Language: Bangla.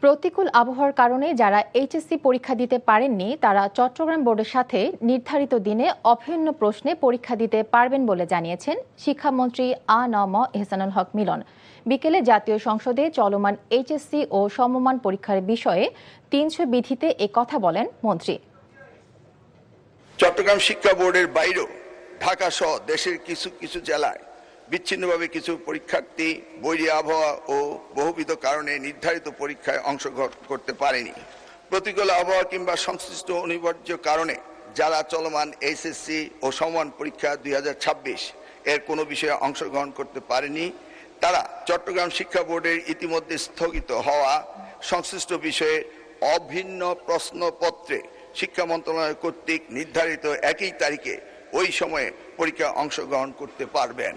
প্রতিকূল আবহাওয়ার কারণে যারা এইচএসসি পরীক্ষা দিতে পারেননি তারা চট্টগ্রাম বোর্ডের সাথে নির্ধারিত দিনে অভিন্ন প্রশ্নে পরীক্ষা দিতে পারবেন বলে জানিয়েছেন শিক্ষামন্ত্রী আ.ন.ম এহসানুল হক মিলন। বিকেলে জাতীয় সংসদে চলমান এইচএসসি ও সমমান পরীক্ষার বিষয়ে ৩০০ বিধিতে কথা বলেন মন্ত্রী। চট্টগ্রাম শিক্ষা বোর্ডের বাইরেও ঢাকা সহ দেশের কিছু কিছু জেলায় বিচ্ছিন্নভাবে কিছু পরীক্ষার্থী বৈরী আবহাওয়া ও বহুবিধ কারণে নির্ধারিত পরীক্ষায় অংশগ্রহণ করতে পারেনি। প্রতিকূল আবহাওয়া কিংবা সংশ্লিষ্ট অনিবার্য কারণে যারা চলমান এইচএসসি ও সমমান পরীক্ষা 2026 এর কোনো বিষয়ে অংশগ্রহণ করতে পারেনি, তারা চট্টগ্রাম শিক্ষা বোর্ডের ইতিমধ্যে স্থগিত হওয়া সংশ্লিষ্ট বিষয়ে অভিন্ন প্রশ্নপত্রে শিক্ষা মন্ত্রণালয় কর্তৃক নির্ধারিত একই তারিখে ওই সময়ে পরীক্ষায় অংশগ্রহণ করতে পারবেন।